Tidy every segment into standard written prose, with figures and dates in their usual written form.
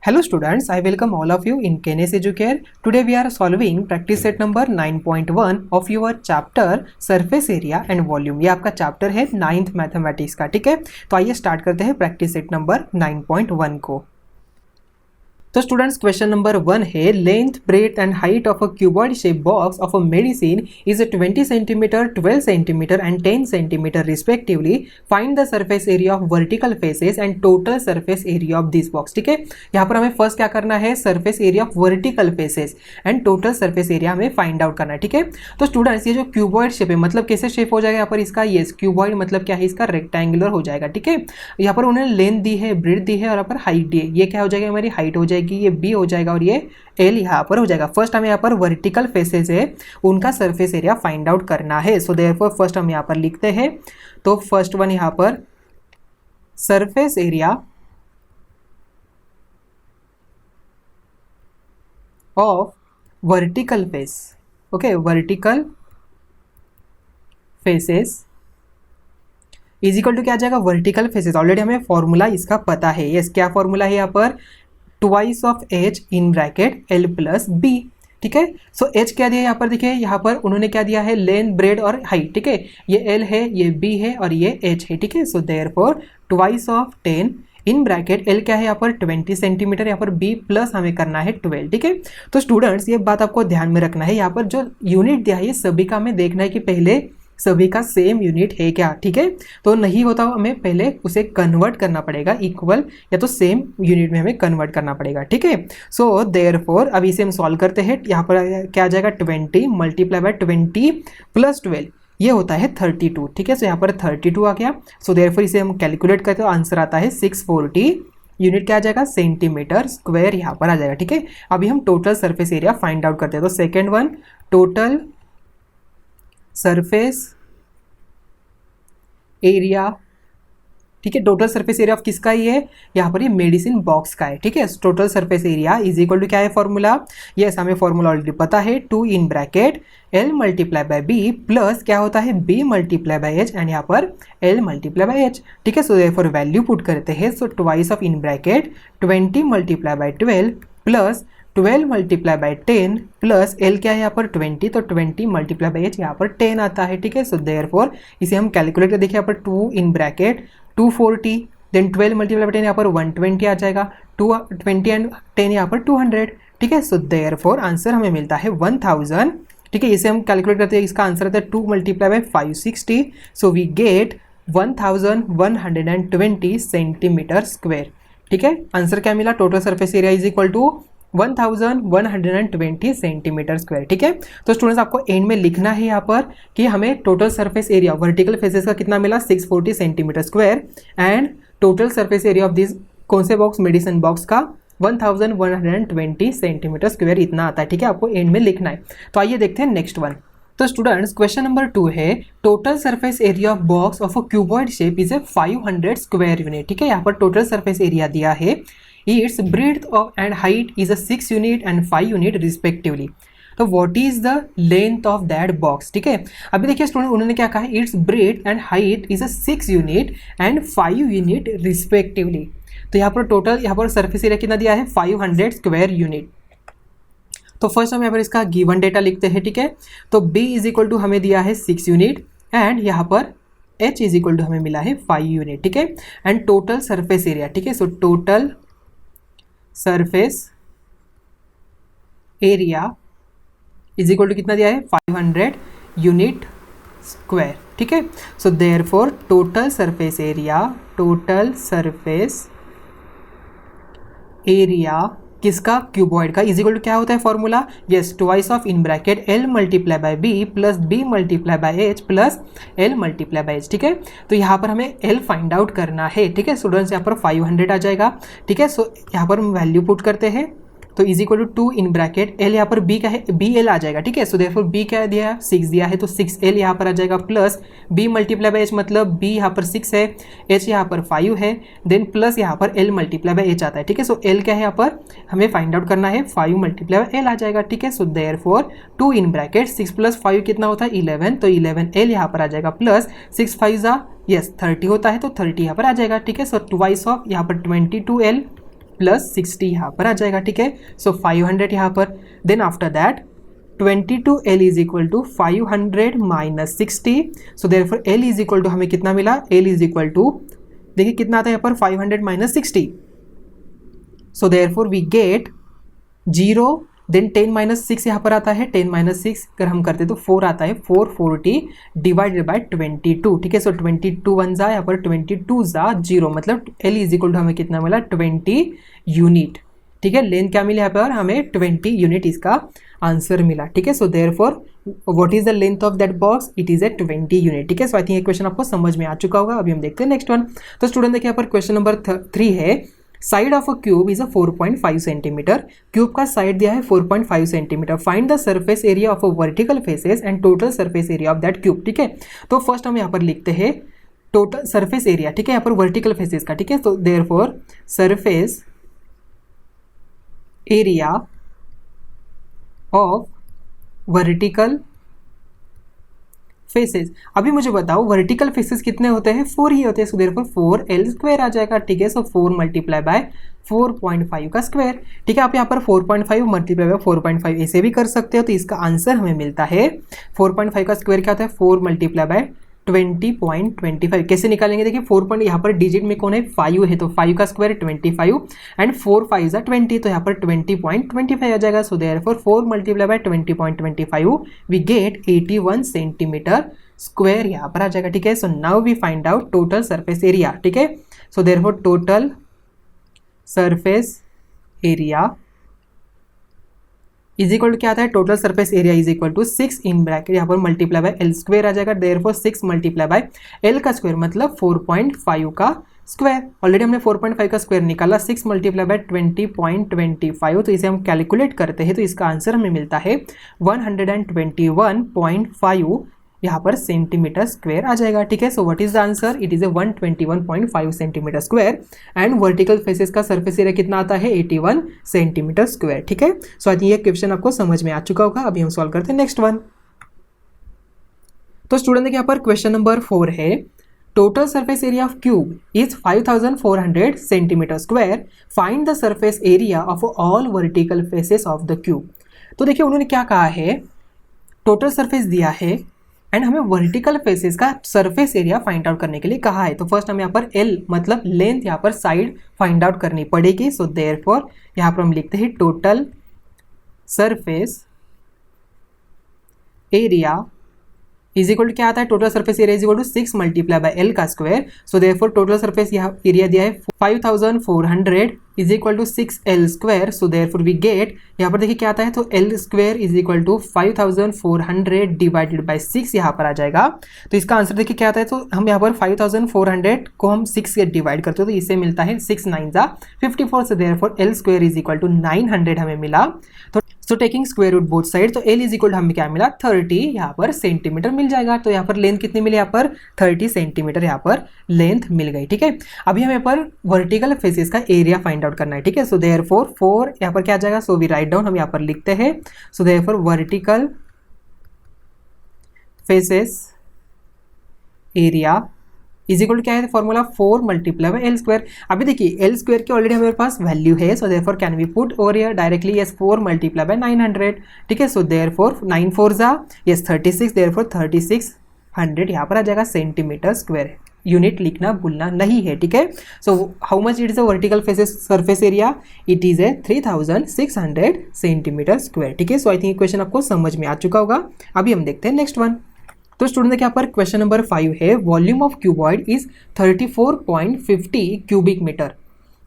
Hello students, I welcome all of you in KNS Educare. Today we are solving practice set number 9.1 of your chapter surface area and volume. ये आपका chapter है 9th mathematics का, ठीक है। तो आइए start करते हैं प्रैक्टिस सेट नंबर 9.1 को। तो स्टूडेंट्स क्वेश्चन नंबर 1 है length breadth and height of a cuboid shape box of a medicine is 20 centimetre, 12 centimetre and 10 centimetre respectively. Find the surface area of vertical faces and total surface area of this box, ठीक है। यहाँ पर हमें first क्या करना है, surface area of vertical faces and total surface area हमें find out करना है, ठीक है। तो स्टूडेंट्स ये जो क्यूबॉइड शेप है मतलब कैसे शेप हो जाएगा यहाँ पर इसका, ये क्यूबॉइड मतलब क्या है, इसका रेक्टेंगुलर हो जाएगा, ठीक है। यहाँ पर उन्होंने लेंथ दी है, ब्रेथ दी है और यहाँ पर हाइट दी है। ये क्या हो जाएगा, हमारी हाइट हो जाएगी, ये बी हो जाएगा और ये एल यहाँ पर हो जाएगा। फर्स्ट हमें यहाँ पर वर्टिकल फेसेस है उनका सरफेस एरिया फाइंड आउट करना है। सो देयरफॉर फर्स्ट हम यहाँ पर लिखते हैं, तो फर्स्ट वन यहाँ पर surface area of vertical face, okay, vertical faces is equal to क्या आ जाएगा, वर्टिकल फेसेस। ऑलरेडी हमें फॉर्मूला इसका पता है, यस क्या फॉर्मूला है यहाँ पर, twice of H in bracket L plus B, ठीक है। सो एच क्या दिया यहाँ पर, देखिए यहाँ पर उन्होंने क्या दिया है, लेंथ ब्रेड और हाइट, ठीक है। ये एल है, ये बी है और ये एच है, ठीक है। So therefore twice of 10 in bracket L क्या है यहाँ पर 20 सेंटीमीटर, यहाँ पर बी प्लस हमें करना है 12, ठीक है। तो स्टूडेंट्स ये बात आपको ध्यान में रखना है, यहाँ पर जो यूनिट दिया है ये सभी का हमें देखना है कि पहले सभी का सेम यूनिट है क्या, ठीक है। तो नहीं होता हमें पहले उसे कन्वर्ट करना पड़ेगा, इक्वल या तो सेम यूनिट में हमें कन्वर्ट करना पड़ेगा, ठीक है। सो देयरफॉर अब इसे हम सॉल्व करते हैं। यहाँ पर क्या आ जाएगा, 20 मल्टीप्लाई बाय 20 प्लस 12 ये होता है 32, ठीक है। सो यहाँ पर 32 आ गया। सो देयरफॉर इसे हम कैलकुलेट करते हैं, आंसर आता है 640 यूनिट क्या आ जाएगा, सेंटीमीटर स्क्वायर यहाँ पर आ जाएगा, ठीक है। अभी हम total surface area find out करते हैं। तो second one total surface area, ठीक है। टोटल सरफेस एरिया ऑफ किसका ही है, यहाँ पर ये मेडिसिन बॉक्स का है, ठीक है। Total surface area is equal to क्या है फॉर्मूला, यस हमें फॉर्मूला ऑलरेडी पता है, 2 in bracket L multiply by B plus क्या होता है, B multiply by H and यहाँ पर एल मल्टीप्लाई बाय एच, ठीक है। सो देयरफॉर वैल्यू पुट करते हैं। So twice of in bracket 20 multiply by 12 plus 12 multiply by 10 plus L क्या है यहाँ पर 20, तो 20 मल्टीप्लाई बाय एच यहाँ पर 10 आता है, ठीक है। सो देयरफॉर इसे हम कैलकुलेट कर देखिए, यहाँ पर 2 in bracket 240 then 12 multiply by 10 यहाँ पर 120 आ जाएगा, 220 एंड 10 यहाँ पर 200, ठीक है। सो देयरफॉर आंसर हमें मिलता है 1000, ठीक है। इसे हम कैलकुलेट करते हैं, इसका आंसर आता है 2 multiply by 560, so we get 1120 centimetre square, ठीक है। आंसर क्या मिला, total surface area is equal to 1120 centimetre square, ठीक है। तो स्टूडेंट्स आपको एंड में लिखना है यहाँ पर कि हमें total surface area vertical faces का कितना मिला, 640 centimetre square and total surface area of this कौन से बॉक्स, मेडिसिन बॉक्स का 1120 सेंटीमीटर स्क्वायर इतना आता है, ठीक है। आपको एंड में लिखना है। तो आइए देखते हैं नेक्स्ट वन। तो स्टूडेंट्स क्वेश्चन नंबर 2 है total surface area of box of a cuboid shape is 500 square unit, ठीक है। यहाँ पर टोटल सरफेस एरिया दिया है, its breadth and height is a 6 unit and 5 unit respectively. तो what is the length of that box, ठीक है। अभी देखिए स्टूडेंट उन्होंने क्या कहा, its breadth and height is a 6 unit and 5 unit respectively. तो यहाँ पर टोटल यहाँ पर सरफेस एरिया कितना दिया है, 500 स्क्वायर यूनिट। तो फर्स्ट हम यहाँ पर इसका गिवन डेटा लिखते हैं, ठीक है। तो B इज इक्वल टू हमें दिया है 6 यूनिट एंड यहाँ पर H इज इक्वल टू हमें मिला है 5 यूनिट, ठीक है। एंड टोटल सरफेस एरिया, ठीक है। So total surface area is equal to कितना दिया है, 500 यूनिट स्क्वायर, ठीक है। So therefore total surface area किसका, क्यूबॉइड का, इज इक्वल टू क्या होता है formula, yes twice of in bracket L multiply by B plus B multiply by H plus L multiply by H, ठीक है। तो यहाँ पर हमें एल फाइंड आउट करना है, ठीक है। स्टूडेंट्स यहाँ पर 500 आ जाएगा, ठीक है। सो यहाँ पर हम वैल्यू पुट करते हैं, तो is equal to 2 in bracket L यहाँ पर बी का है, बी एल आ जाएगा, ठीक है। सो देयरफॉर बी क्या दिया है, 6 दिया है, तो 6L यहाँ पर आ जाएगा plus B multiply by H मतलब बी यहाँ पर 6 है, एच यहाँ पर 5 है, देन प्लस यहाँ पर एल मल्टीप्लाई बाय एच आता है, ठीक है। सो एल क्या है यहाँ पर हमें फाइंड आउट करना है, 5 मल्टीप्लाई बाय एल आ जाएगा, ठीक है। So therefore 2 in bracket 6 plus 5 कितना होता है 11, तो 11L यहाँ पर आ जाएगा प्लस 6 5 जा यस 30 होता है, तो 30 यहाँ पर आ जाएगा, ठीक है। सो ट्वाइस ऑफ यहाँ पर 22L प्लस 60 यहाँ पर आ जाएगा, ठीक है। सो 500 यहाँ पर, then after that 22L is equal to 500 minus 60। So therefore L is equal to हमें कितना मिला, L इज इक्वल टू देखिए कितना आता है यहाँ पर 500 minus 60। So therefore we get 0, then 10 minus 6 यहाँ पर आता है, 10 माइनस 6 अगर हम करते तो 4 आता है, 440 डिवाइडेड बाय 22, ठीक है। सो 22 वन जा यहाँ पर 22 जा 0, मतलब L इज इक्वल टू हमें कितना मिला 20 यूनिट, ठीक है। लेंथ क्या मिला यहाँ पर हमें 20 यूनिट, इसका आंसर मिला, ठीक है। So therefore what is the length of that box, it is a 20 unit, ठीक है। सो आई थिंक ये क्वेश्चन आपको समझ में आ चुका होगा। अभी हम देखते हैं नेक्स्ट वन। तो स्टूडेंट देखिए यहाँ पर क्वेश्चन नंबर 3 है, side of a cube is a 4.5 centimetre. Cube का साइड दिया है 4.5 centimetre. Find the surface area of a vertical faces and total surface area of that cube, ठीक है। तो फर्स्ट हम यहाँ पर लिखते हैं टोटल सरफेस एरिया, ठीक है, यहाँ पर वर्टिकल फेसेस का, ठीक है। तो therefore surface area of vertical faces. अभी मुझे बताओ वर्टिकल फेसेस कितने होते हैं, 4 ही होते हैं। सो देयरफॉर 4L स्क्वायर आ जाएगा, ठीक है। सो 4 मल्टीप्लाई बाय 4.5 का स्क्वायर, ठीक है। आप यहाँ पर 4.5 मल्टीप्लाई बाय 4.5 ऐसे भी कर सकते हो। तो इसका आंसर हमें मिलता है 4.5 का स्क्वायर क्या होता है 4 मल्टीप्लाई बाय 20.25। कैसे निकालेंगे, देखिए 4 यहाँ पर डिजिट में कौन है 5 है, तो 5 का स्क्वायर 25 एंड 4 5 जा 20, तो यहाँ पर 20.25 आ जाएगा। So therefore 4 multiply by 20.25 we get 81 centimetre square यहाँ पर आ जाएगा, ठीक है। So now we find out total surface area, ठीक है। So therefore total surface area is equal to क्या आता है, total surface area is equal to 6 in bracket यहाँ पर मल्टीप्लाई बाय L स्क्वायर आ जाएगा। देयरफॉर 6 मल्टीप्लाई बाय L का स्क्वायर मतलब 4.5 का स्क्वायर। ऑलरेडी हमने 4.5 का स्क्वायर निकाला, 6 मल्टीप्लाई बाय 20.25, तो इसे हम कैलकुलेट करते हैं तो इसका आंसर हमें मिलता है 121.5 यहाँ पर सेंटीमीटर स्क्वायर आ जाएगा, ठीक है। So what is the answer, it is A 121.5 centimetre square and vertical faces का सरफेस एरिया कितना आता है 81 सेंटीमीटर स्क्वायर, ठीक है। सो आई थिंक ये क्वेश्चन आपको समझ में आ चुका होगा। अभी हम सॉल्व करते हैं नेक्स्ट वन। तो स्टूडेंट देखिए यहाँ पर क्वेश्चन नंबर 4 है, total surface area of cube is 5400 centimetre square, find the surface area of all vertical faces of the cube. तो देखिए उन्होंने क्या कहा है, टोटल सरफेस दिया है एंड हमें वर्टिकल फेसेस का सरफेस एरिया फाइंड आउट करने के लिए कहा है। तो फर्स्ट हम यहाँ पर L मतलब लेंथ यहाँ पर साइड फाइंड आउट करनी पड़ेगी। सो देयरफॉर यहाँ पर हम लिखते हैं total surface area is equal to क्या आता है, total surface area is equal to 6 multiply by L का square. So therefore total surface यहाँ एरिया दिया है 5400 is equal to 6L square. So therefore we get यहाँ पर देखिए क्या आता है, तो L square is equal to 5400 divided by 6 यहाँ पर आ जाएगा। तो इसका आंसर देखिए क्या आता है, तो हम यहाँ पर 5400 को हम 6 से डिवाइड करते हो तो इससे मिलता है 6 9 जा 54। So therefore L square is equal to 900 हमें मिला। तो so taking square root both side, तो L इज इक्वल टू हमें क्या मिला 30 यहाँ पर सेंटीमीटर मिल जाएगा। तो यहाँ पर लेंथ कितनी मिली, यहाँ पर 30 सेंटीमीटर यहाँ पर लेंथ मिल गई, ठीक है। अभी हमें पर वर्टिकल फेसेस का एरिया फाइंड आउट करना है, ठीक है। सो देयरफॉर 4 यहाँ पर क्या आ जाएगा, सो वी राइट डाउन, हम यहाँ पर लिखते हैं। So therefore vertical faces area is equal to क्या है formula 4 multiply by L square. अभी देखिए L स्क्वायर की ऑलरेडी हमारे पास वैल्यू है, so therefore can we put over here directly yes 4 multiply by 900, ठीक है। सो देयरफॉर 9 4 जा यस 36, देयरफॉर 3600 यहाँ पर आ जाएगा सेंटीमीटर स्क्वायर। यूनिट लिखना भूलना नहीं है, ठीक है। So how much it is a vertical faces surface area, it is A 3600 centimetre square, ठीक है। सो आई थिंक क्वेश्चन आपको समझ में आ चुका होगा। अभी हम देखते हैं नेक्स्ट वन। तो स्टूडेंट देखिए यहाँ पर क्वेश्चन नंबर 5 है, volume of cuboid is 34.50 cubic metre,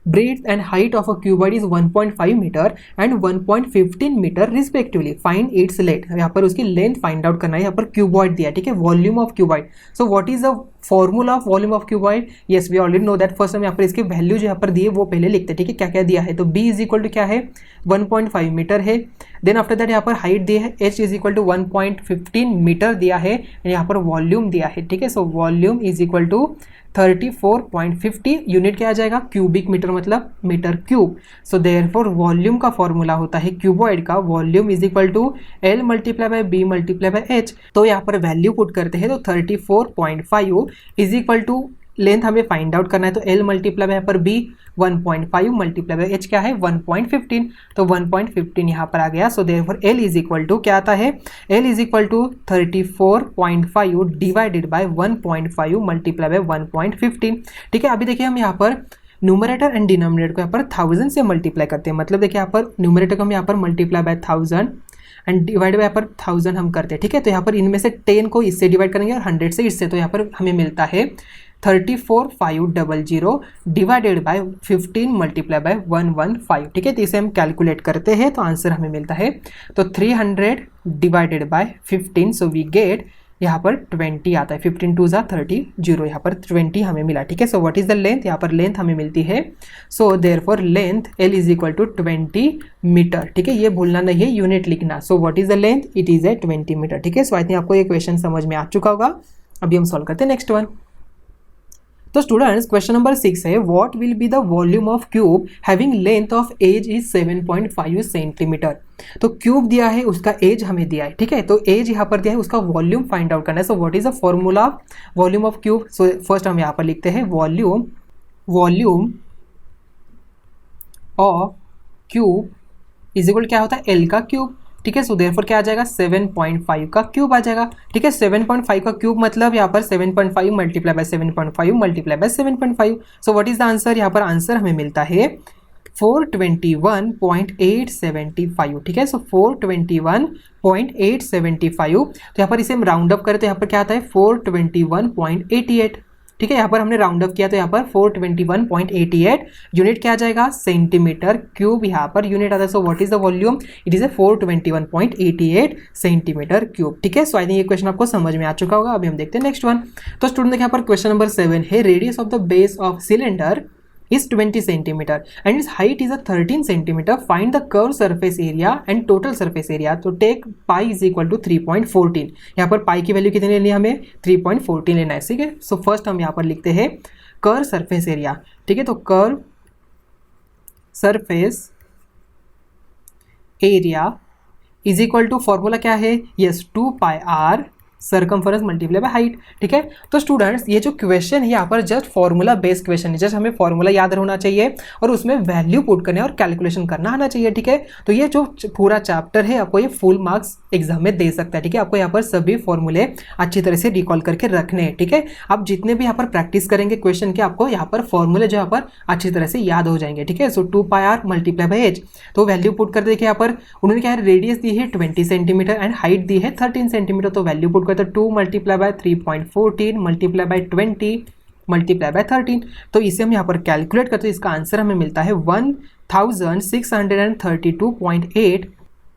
breadth and height of a cuboid is 1.5 metre and 1.15 metre respectively, find its length. यहाँ पर उसकी लेंथ फाइंड आउट करना है। यहाँ पर क्यूबॉइड दिया, ठीक है, volume of cuboid. So what is the formula of volume of cuboid, yes we already know that. First हम यहाँ पर इसके वैल्यू जो यहाँ पर दिए वो पहले लिखते हैं, ठीक है, क्या क्या दिया है। तो b इज इक्वल टू क्या है 1.5 मीटर है। देन आफ्टर दैट यहाँ पर हाइट दिया है h is equal to 1.15 metre दिया है एंड यहाँ पर वॉल्यूम दिया है, ठीक है। So volume is equal to 34.50 unit क्या आ जाएगा क्यूबिक मीटर मतलब metre cube. So therefore volume का फॉर्मूला होता है क्यूबॉइड का, volume is equal to L multiply by B multiply by H। तो यहाँ पर वैल्यू पुट करते हैं तो 34.5 इज इक्वल टू लेंथ हमें फाइंड आउट करना है, तो L मल्टीप्लाई यहाँ पर B 1.5 मल्टीप्लाई बाय H क्या है 1.15, तो 1.15 यहाँ पर आ गया। So therefore L is equal to क्या आता है, L is equal to 34.5 divided by 1.5 multiply by 1.15। ठीक है, अभी देखिए हम यहाँ पर न्यूमरेटर एंड डिनोमिनेटर को यहाँ पर 1000 से मल्टीप्लाई करते हैं, मतलब देखिए यहाँ पर न्यूमरेटर को हम यहाँ पर multiply bye 1000 and divide by यहाँ पर 1000 हम करते हैं। ठीक है, तो यहाँ पर इनमें से 10 को इससे डिवाइड करेंगे और 100 से इससे, तो यहाँ पर हमें मिलता है 34,500 डिवाइडेड बाय 15 मल्टीप्लाई बाय 115। ठीक है, तो इसे हम कैलकुलेट करते हैं तो आंसर हमें मिलता है तो 300 divided by 15, so we get यहाँ पर 20 आता है, 15 2 30, जीरो यहाँ पर 20 हमें मिला। ठीक है, so what is the length, यहाँ पर लेंथ हमें मिलती है, so therefore length L is equal to 20 metre. ठीक है, ये भूलना नहीं है, यूनिट लिखना। So what is the length, it is a 20 metre. ठीक है, सो आई थिंक आपको ये क्वेश्चन समझ में आ चुका होगा। अभी हम सॉल्व करते हैं नेक्स्ट वन। तो स्टूडेंट्स क्वेश्चन नंबर 6 है, what will be the volume of cube having length of edge is 7.5 centimetre. तो क्यूब दिया है, उसका एज हमें दिया है। ठीक है, तो एज यहाँ पर दिया है, उसका वॉल्यूम फाइंड आउट करना है। So what is the formula volume of cube. So first हम यहाँ पर लिखते हैं volume of cube is equal क्या होता है एल का क्यूब। ठीक है, सो देयरफॉर क्या आ जाएगा 7.5 का क्यूब आ जाएगा। ठीक है, 7.5 का क्यूब मतलब यहाँ पर 7.5 multiply by 7.5 multiply by 7.5। So what is the answer, यहाँ पर आंसर हमें मिलता है 421.875। ठीक है, सो 421.875, तो यहाँ पर इसे हम राउंड अप करें तो यहाँ पर क्या आता है 421.88। ठीक है, यहाँ पर हमने राउंड अप किया तो यहाँ पर 421.88 यूनिट क्या आ जाएगा सेंटीमीटर क्यूब, यहाँ पर यूनिट आता है। So what is the volume, it is A 421.88 centimetre cube. ठीक है, सो आई थिंक ये क्वेश्चन आपको समझ में आ चुका होगा। अभी हम देखते हैं नेक्स्ट वन। तो स्टूडेंट देखिए यहाँ पर क्वेश्चन नंबर 7 है, radius of the base of cylinder is 20 centimeter and its height is a 13 centimeter. Find the curved surface area and total surface area. तो take pi is equal to 3.14। यहाँ पर pi की value कितनी लेनी है हमें 3.14 लेना है। ठीक है, सो फर्स्ट हम यहाँ पर लिखते हैं कर्व सरफेस एरिया। ठीक है, तो curve surface area is equal to formula क्या है, yes 2 pi r circumference multiply by height. ठीक है, तो स्टूडेंट्स ये जो क्वेश्चन है यहाँ पर जस्ट फॉर्मूला बेस्ड क्वेश्चन है, जस्ट हमें फॉर्मूला याद होना चाहिए और उसमें वैल्यू पुट करने और कैलकुलेशन करना आना चाहिए। ठीक है, तो ये जो पूरा चैप्टर है आपको ये फुल मार्क्स एग्जाम में दे सकता है। ठीक है, आपको यहाँ पर सभी फॉर्मूले अच्छी तरह से रिकॉल करके रखने हैं। ठीक है, आप जितने भी यहाँ पर प्रैक्टिस करेंगे क्वेश्चन के, आपको यहाँ पर फॉर्मूले जो यहाँ पर अच्छी तरह से याद हो जाएंगे। ठीक है, सो 2 pi are multiply by H, तो वैल्यू पुट कर देखिए यहाँ पर उन्होंने क्या है रेडियस दी है 20 सेंटीमीटर एंड हाइट दी है 13 सेंटीमीटर, तो वैल्यू पुट करते 2 multiply by 3.14 multiply bye 20 multiply by 13, तो इसे हम यहाँ पर कैलकुलेट करते हैं, इसका आंसर हमें मिलता है 1632.8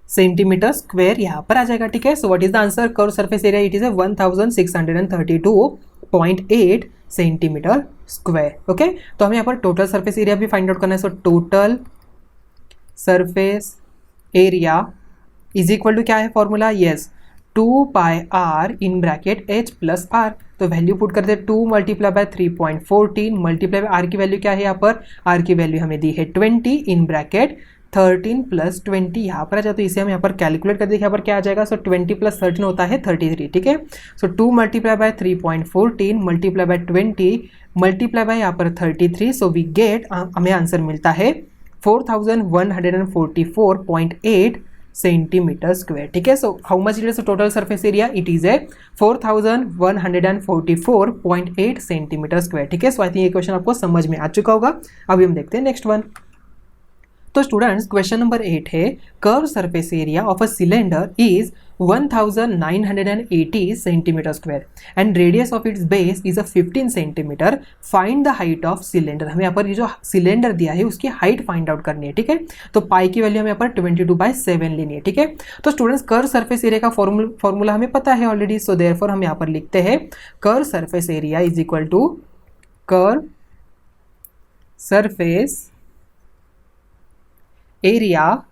सेंटीमीटर स्क्वायर यहाँ पर आ जाएगा। ठीक है, so what is the answer, curve surface area it is 1632.8 centimetre square. Okay, तो हमें यहाँ पर टोटल सरफेस एरिया भी फाइंड आउट करना है। So total surface area is equal to क्या है formula, yes 2 pi r in bracket h plus r, तो वैल्यू पुट करते हैं 2 multiply by 3.14 multiply by r की वैल्यू क्या है, यहाँ पर आर की वैल्यू हमें दी है 20 इन ब्रैकेट 13 प्लस 20 यहाँ पर आ जाए, तो इसे हम यहाँ पर कैलकुलेट करते हैं यहाँ पर क्या आ जाएगा। सो 20 प्लस 13 होता है 33। ठीक है, सो 2 multiply by 3.14 multiply bye 20 multiply by यहाँ पर 33, सो वी गेट हमें आंसर मिलता है 4144.8 सेंटीमीटर स्क्वायर। ठीक है, so how much it is total surface area, it is A 4144.8 centimetre square. ठीक है, सो आई थिंक ये क्वेश्चन आपको समझ में आ चुका होगा। अभी हम देखते हैं नेक्स्ट वन। तो स्टूडेंट्स क्वेश्चन नंबर 8 है, curve surface area of a cylinder is 1980 centimetre square and radius of its base is 15 centimetre. Find the height of cylinder. हमें यहाँ पर ये जो सिलेंडर दिया है उसकी हाइट फाइंड आउट करनी है। ठीक है, तो पाई की वैल्यू हमें यहाँ पर 22/7 लेनी है। ठीक है, तो स्टूडेंट्स कर्व सरफेस एरिया का फॉर्मूला हमें पता है ऑलरेडी, सो देयरफॉर हम यहाँ पर लिखते हैं curve surface area is equal to curve surface area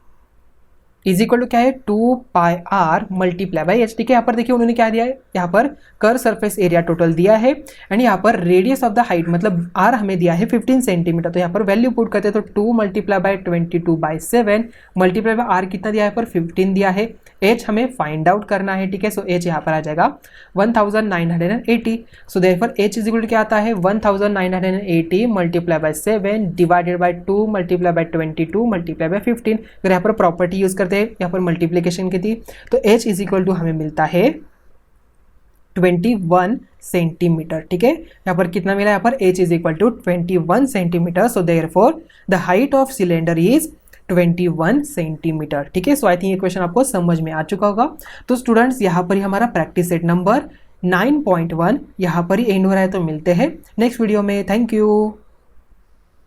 is equal to क्या है 2πr मल्टीप्लाई बाई एच। ठीक है, यहाँ पर देखिए उन्होंने क्या दिया है, यहाँ पर कर सरफेस एरिया टोटल दिया है एंड यहाँ पर रेडियस ऑफ द हाइट मतलब आर हमें दिया है 15 सेंटीमीटर। तो यहाँ पर वैल्यू पुट करते हैं तो 2 multiply by 22/7 multiply by r कितना दिया है पर 15 दिया है। एच हमें फाइंड आउट करना है। ठीक है, सो एच यहाँ पर आ जाएगा 1980। So therefore h is equal to क्या आता है 1980 multiply by 7 divided by 2 multiply by 22 multiply by 15। अगर यहाँ पर प्रॉपर्टी यूज करते हैं, यहाँ पर मल्टीप्लीकेशन की थी, तो एच इज इक्वल टू हमें मिलता है 21 सेंटीमीटर। ठीक है, यहाँ पर कितना मिला, यहाँ पर h is equal to 21 centimetre. So therefore the height of cylinder is 21 centimetre. ठीक है, सो आई थिंक ये क्वेश्चन आपको समझ में आ चुका होगा। तो स्टूडेंट्स यहाँ पर ही हमारा प्रैक्टिस सेट नंबर 9.1 यहाँ पर ही एंड हो रहा है। तो मिलते हैं नेक्स्ट वीडियो में। Thank you.